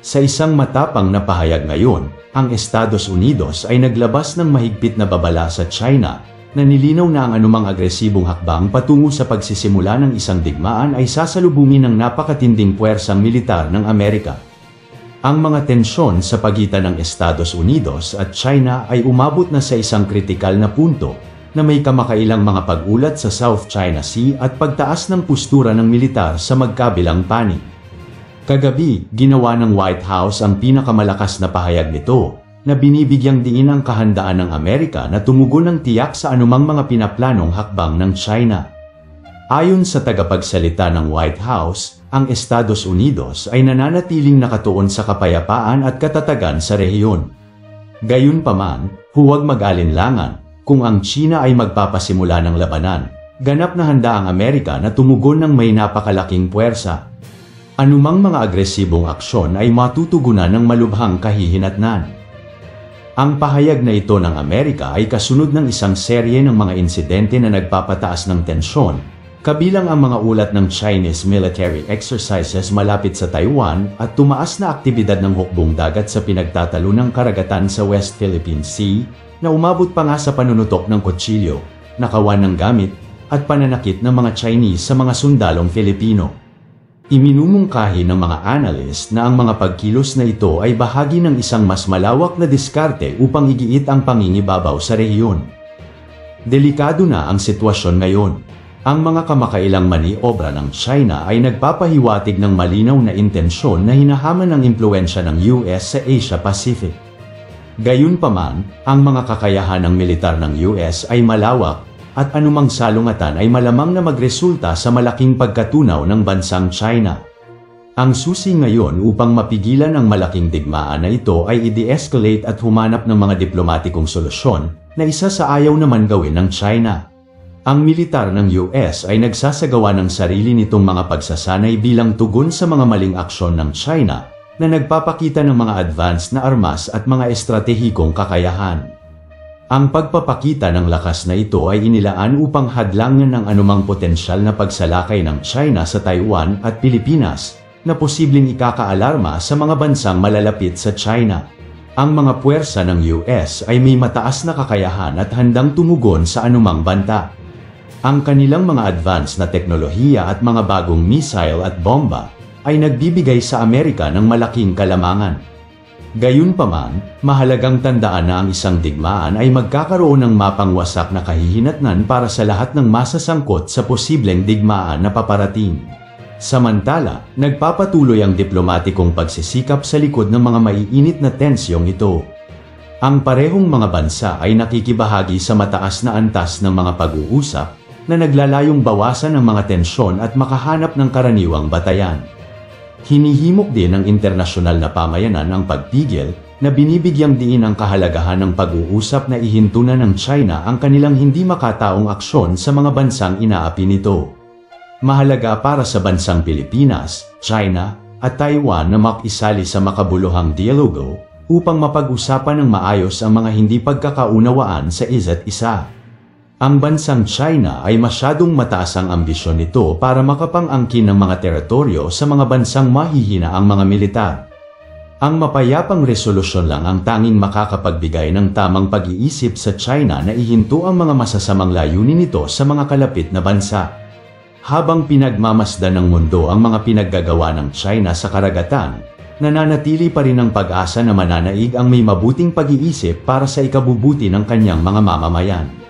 Sa isang matapang na pahayag ngayon, ang Estados Unidos ay naglabas ng mahigpit na babala sa China na nilinaw na ang anumang agresibong hakbang patungo sa pagsisimula ng isang digmaan ay sasalubungin ng napakatinding puwersang militar ng Amerika. Ang mga tensyon sa pagitan ng Estados Unidos at China ay umabot na sa isang kritikal na punto na may kamakailang mga pag-ulat sa South China Sea at pagtaas ng postura ng militar sa magkabilang panig. Kagabi, ginawa ng White House ang pinakamalakas na pahayag nito na binibigyang diin ang kahandaan ng Amerika na tumugon ng tiyak sa anumang mga pinaplanong hakbang ng China. Ayon sa tagapagsalita ng White House, ang Estados Unidos ay nananatiling nakatuon sa kapayapaan at katatagan sa rehiyon. Gayunpaman, huwag mag-alinlangan. Kung ang China ay magpapasimula ng labanan, ganap na handa ang Amerika na tumugon ng may napakalaking puwersa. Anumang mga agresibong aksyon ay matutugunan ng malubhang kahihinatnan. Ang pahayag na ito ng Amerika ay kasunod ng isang serye ng mga insidente na nagpapataas ng tensyon, kabilang ang mga ulat ng Chinese military exercises malapit sa Taiwan at tumaas na aktibidad ng hukbong dagat sa pinagtatalunang karagatan sa West Philippine Sea, na umabot pa nga sa panunutok ng kutsilyo, nakawan ng gamit, at pananakit ng mga Chinese sa mga sundalong Filipino. Iminumungkahi ng mga analyst na ang mga pagkilos na ito ay bahagi ng isang mas malawak na diskarte upang igiit ang pangingibabaw sa rehiyon. Delikado na ang sitwasyon ngayon. Ang mga kamakailang maniobra ng China ay nagpapahiwatig ng malinaw na intensyon na hinahamon ng impluwensya ng US sa Asia Pacific. Gayunpaman, ang mga kakayahan ng militar ng US ay malawak at anumang salungatan ay malamang na magresulta sa malaking pagkatunaw ng bansang China. Ang susi ngayon upang mapigilan ang malaking digmaan na ito ay i-de-escalate at humanap ng mga diplomatikong solusyon na isa sa ayaw naman gawin ng China. Ang militar ng US ay nagsasagawa ng sarili nitong mga pagsasanay bilang tugon sa mga maling aksyon ng China na nagpapakita ng mga advanced na armas at mga estratehikong kakayahan. Ang pagpapakita ng lakas na ito ay inilaan upang hadlangan ang anumang potensyal na pagsalakay ng China sa Taiwan at Pilipinas na posibleng ikakaalarma sa mga bansang malalapit sa China. Ang mga puwersa ng US ay may mataas na kakayahan at handang tumugon sa anumang banta. Ang kanilang mga advanced na teknolohiya at mga bagong missile at bomba ay nagbibigay sa Amerika ng malaking kalamangan. Gayunpaman, mahalagang tandaan na ang isang digmaan ay magkakaroon ng mapangwasak na kahihinatnan para sa lahat ng masasangkot sa posibleng digmaan na paparating. Samantala, nagpapatuloy ang diplomatikong pagsisikap sa likod ng mga maiinit na tensyong ito. Ang parehong mga bansa ay nakikibahagi sa mataas na antas ng mga pag-uusap na naglalayong bawasan ang mga tensyon at makahanap ng karaniwang batayan. Hinihimok din ng internasyonal na pamayanan ang pagpigil na binibigyang diin ang kahalagahan ng pag-uusap na ihintunan ng China ang kanilang hindi makataong aksyon sa mga bansang inaapi nito. Mahalaga para sa bansang Pilipinas, China, at Taiwan na makisali sa makabuluhang dialogo upang mapag-usapan ng maayos ang mga hindi pagkakaunawaan sa isa't isa. Ang bansang China ay masyadong mataas ang ambisyon nito para makapang-angkin ng mga teritoryo sa mga bansang mahihina ang mga militar. Ang mapayapang resolusyon lang ang tanging makakapagbigay ng tamang pag-iisip sa China na ihinto ang mga masasamang layunin nito sa mga kalapit na bansa. Habang pinagmamasdan ng mundo ang mga pinaggagawa ng China sa karagatan, nananatili pa rin ang pag-asa na mananaig ang may mabuting pag-iisip para sa ikabubuti ng kanyang mga mamamayan.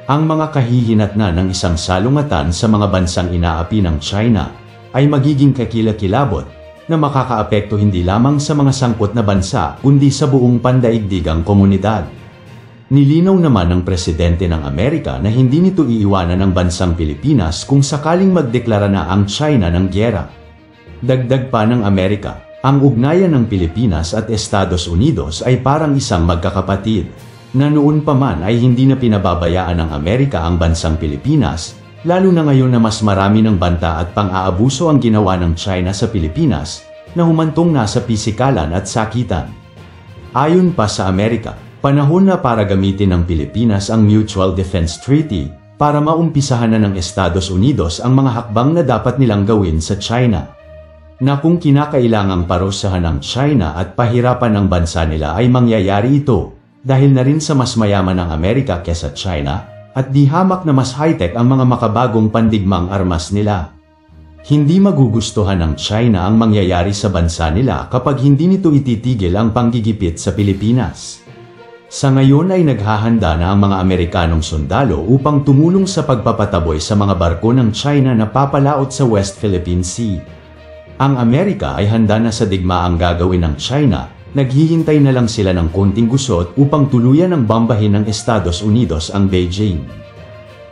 Ang mga kahihinatnan ng isang salungatan sa mga bansang inaapi ng China ay magiging kakilakilabot na makakaapekto hindi lamang sa mga sangkot na bansa kundi sa buong pandaigdigang komunidad. Nilinaw naman ng presidente ng Amerika na hindi nito iiwanan ang bansang Pilipinas kung sakaling magdeklara na ang China ng giyera. Dagdag pa ng Amerika, ang ugnayan ng Pilipinas at Estados Unidos ay parang isang magkakapatid, na noon pa man ay hindi na pinababayaan ng Amerika ang bansang Pilipinas, lalo na ngayon na mas marami ng banta at pang-aabuso ang ginawa ng China sa Pilipinas, na humantong na sa pisikalan at sakitan. Ayon pa sa Amerika, panahon na para gamitin ng Pilipinas ang Mutual Defense Treaty para maumpisahan na ng Estados Unidos ang mga hakbang na dapat nilang gawin sa China. na kung kinakailangang parusahan ng China at pahirapan ng bansa nila ay mangyayari ito dahil na rin sa mas mayaman ng Amerika kesa China at di hamak na mas high-tech ang mga makabagong pandigmang armas nila. Hindi magugustuhan ng China ang mangyayari sa bansa nila kapag hindi nito ititigil ang panggigipit sa Pilipinas. Sa ngayon ay naghahanda na ang mga Amerikanong sundalo upang tumulong sa pagpapataboy sa mga barko ng China na papalaot sa West Philippine Sea. Ang Amerika ay handa na sa digmaang gagawin ng China, naghihintay na lang sila ng konting gusot upang tuluyan ng bombahin ng Estados Unidos ang Beijing.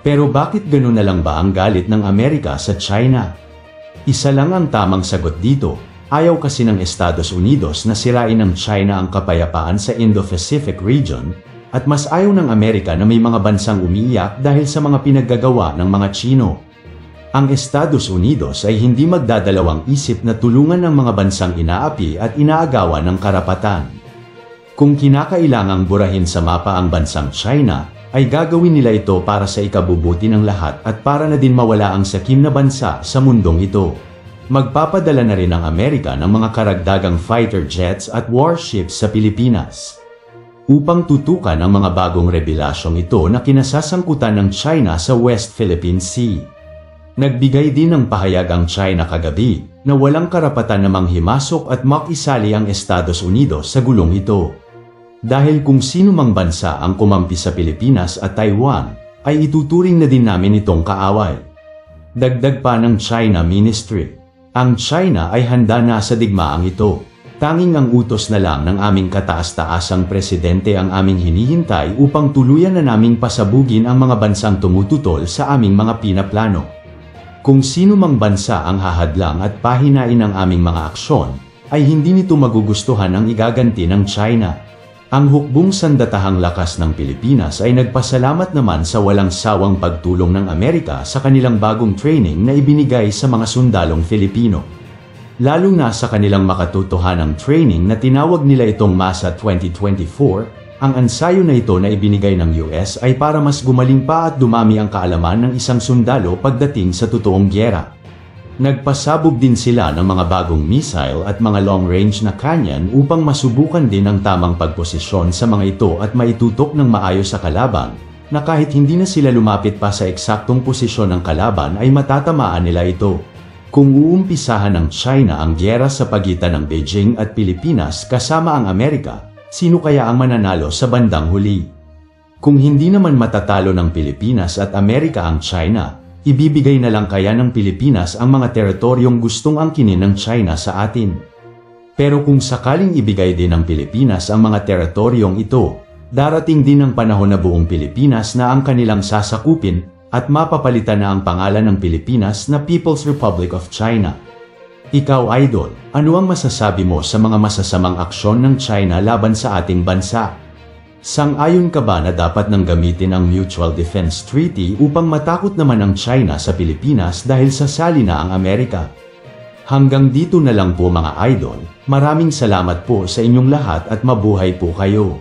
Pero bakit gano'n na lang ba ang galit ng Amerika sa China? Isa lang ang tamang sagot dito, ayaw kasi ng Estados Unidos na sirain ng China ang kapayapaan sa Indo-Pacific region, at mas ayaw ng Amerika na may mga bansang umiiyak dahil sa mga pinaggagawa ng mga Chino. Ang Estados Unidos ay hindi magdadalawang isip na tulungan ng mga bansang inaapi at inaagawan ng karapatan. Kung kinakailangang burahin sa mapa ang bansang China, ay gagawin nila ito para sa ikabubuti ng lahat at para na din mawala ang sakim na bansa sa mundong ito. Magpapadala na rin ang Amerika ng mga karagdagang fighter jets at warships sa Pilipinas upang tutukan ang mga bagong rebelasyong ito na kinasasangkutan ng China sa West Philippine Sea. Nagbigay din ng pahayag ang China kagabi na walang karapatan na manghimasok at makisali ang Estados Unidos sa gulong ito. Dahil kung sino mang bansa ang kumampi sa Pilipinas at Taiwan, ay ituturing na din namin itong kaaway. Dagdag pa ng China Ministry, ang China ay handa na sa digmaang ito. Tanging ang utos na lang ng aming kataas-taasang presidente ang aming hinihintay upang tuluyan na naming pasabugin ang mga bansang tumututol sa aming mga pinaplano. Kung sino mang bansa ang hahadlang at pahinain ng aming mga aksyon, ay hindi nito magugustuhan ang igaganti ng China. Ang hukbong sandatahang lakas ng Pilipinas ay nagpasalamat naman sa walang sawang pagtulong ng Amerika sa kanilang bagong training na ibinigay sa mga sundalong Filipino. Lalo na sa kanilang makatotohanang training na tinawag nila itong MASA 2024, ang ensayo na ito na ibinigay ng US ay para mas gumaling pa at dumami ang kaalaman ng isang sundalo pagdating sa totoong gyera. Nagpasabog din sila ng mga bagong missile at mga long-range na kanyan upang masubukan din ang tamang pagposisyon sa mga ito at maitutok ng maayos sa kalaban, na kahit hindi na sila lumapit pa sa eksaktong posisyon ng kalaban ay matatamaan nila ito. Kung uumpisahan ng China ang gyera sa pagitan ng Beijing at Pilipinas kasama ang Amerika, sino kaya ang mananalo sa bandang huli? Kung hindi naman matatalo ng Pilipinas at Amerika ang China, ibibigay na lang kaya ng Pilipinas ang mga teritoryong gustong angkinin ng China sa atin. Pero kung sakaling ibigay din ng Pilipinas ang mga teritoryong ito, darating din ang panahon na buong Pilipinas na ang kanilang sasakupin at mapapalitan na ang pangalan ng Pilipinas na People's Republic of China. Ikaw, Idol, ano ang masasabi mo sa mga masasamang aksyon ng China laban sa ating bansa? Sang-ayon ka ba na dapat nang gamitin ang Mutual Defense Treaty upang matakot naman ang China sa Pilipinas dahil sasali na ang Amerika? Hanggang dito na lang po mga idol, maraming salamat po sa inyong lahat at mabuhay po kayo.